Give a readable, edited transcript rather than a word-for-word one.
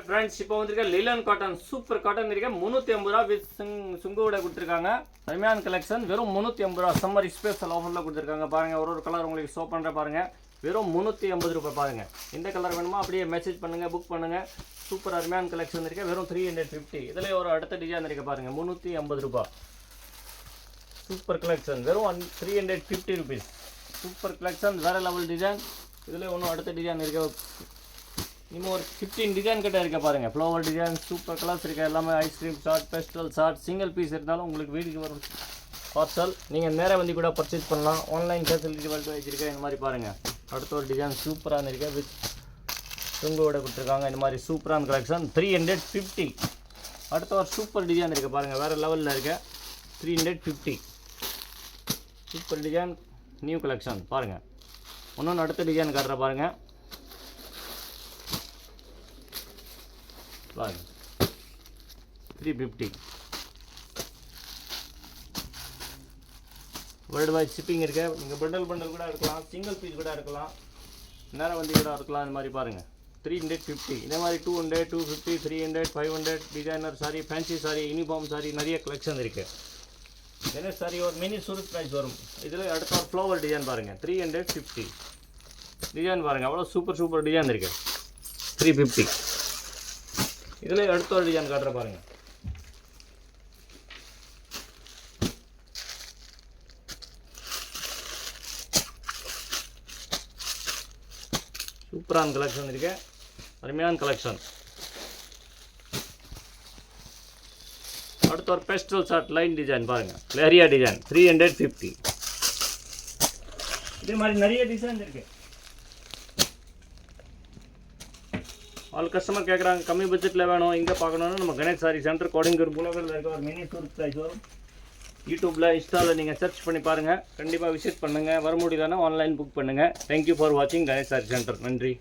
Friends, இப்போ வந்திருக்க லிலன் cotton super cotton இருக்க 350 ரூபா வித் சுங்குவோட கொடுத்துருக்காங்க. அருமையான கலெக்ஷன். வெறும் 350 ரூபா சம்மர் ஸ்பெஷல் ஆஃபரில் கொடுத்துருக்காங்க. பாருங்கள், ஒரு கலர் உங்களுக்கு ஷோ பண்ணுற பாருங்கள். வெறும் 350 ரூபாய். பாருங்கள், எந்த கலர் வேணுமோ அப்படியே மெசேஜ் பண்ணுங்கள், புக் பண்ணுங்கள். சூப்பர் அருமையான கலெக்ஷன் இருக்க. வெறும் 350. இதில் ஒரு அடுத்த டிசைன் இருக்க பாருங்கள். 350 ரூபாய் சூப்பர் கலெக்ஷன். வெறும் 350 ருபீஸ். சூப்பர் கலெக்ஷன், வேறு லெவல் டிசைன். இதில் ஒன்றும் அடுத்த டிசைன் இருக்க. இன்னும் ஒரு 15 டிசைன் கிட்ட இருக்க பாருங்கள். ஃப்ளவர் டிசைன், சூப்பர் கலர்ஸ் இருக்க. எல்லாமே ice cream shade, pastel shade, single piece இருந்தாலும் உங்களுக்கு வீட்டுக்கு வரும் பார்சல். நீங்கள் நேராக வந்து கூட பர்ச்சேஸ் பண்ணலாம். ஆன்லைன் ஃபெசிலிட்டி வந்து வச்சுருக்கேன். இந்த மாதிரி பாருங்கள். அடுத்த ஒரு டிசைன் சூப்பரான இருக்க வித் சுங்குவோட கொடுத்துருக்காங்க. இந்த மாதிரி சூப்பரான கலெக்ஷன் 350. அடுத்த ஒரு சூப்பர் டிசைன் இருக்க பாருங்கள். வேறு லெவலில் இருக்க 350 சூப்பர் டிசைன், நியூ கலெக்ஷன். பாருங்கள், இன்னொன்று அடுத்த டிசைன் காட்டுற பாருங்கள். பாருங்க, 350. வேர்ல்டு வைட் ஷிப்பிங் இருக்கு. நீங்கள் பண்டல் கூட எடுக்கலாம், சிங்கிள் பீஸ் கூட எடுக்கலாம், நேரம் வந்து கூட இருக்கலாம். இந்த மாதிரி பாருங்கள். 350. இதே மாதிரி 200, 250, 300, 500 designer sorry, fancy sorry, uniform sorry நிறைய கலெக்ஷன் இருக்குது. என்ன சாரி ஒரு மினி சூரத் ப்ரைஸ் வரும். இதில் அடுத்த ஒரு ஃப்ளவர் டிசைன் பாருங்கள். 350 டிசைன் பாருங்கள். அவ்வளோ சூப்பர் டிசைன் இருக்குது. 350. இதில் அடுத்த ஒரு டிசைன் காட்டுற பாருங்கள். சூப்பரான கலெக்ஷன் இருக்கு. அருமையான கலெக்ஷன். அடுத்த ஒரு பெஸ்டல் ஷார்ட் லைன் டிசைன் பாருங்கள். லேரியா டிசைன் 350. இதே மாதிரி நிறைய டிசைன் இருக்கு. ஆல் கஸ்டமர் கேட்குறாங்க கம்மி பட்ஜெட்டில் வேணும், இங்கே பார்க்கணுன்னா நம்ம கணேஷ் சாரி சென்டர் கோடிங்கூர் புலகரில் இருக்க ஒரு மினி சூரத் ப்ரைஸ் வரும். யூடியூப்பில் இன்ஸ்டாவில் நீங்கள் சர்ச் பண்ணி பாருங்கள். கண்டிப்பாக விசிட் பண்ணுங்கள். வர முடியலன்னா ஆன்லைன் புக் பண்ணுங்கள். தேங்க்யூ ஃபார் வாட்சிங் கணேஷ் சாரி சென்டர். நன்றி.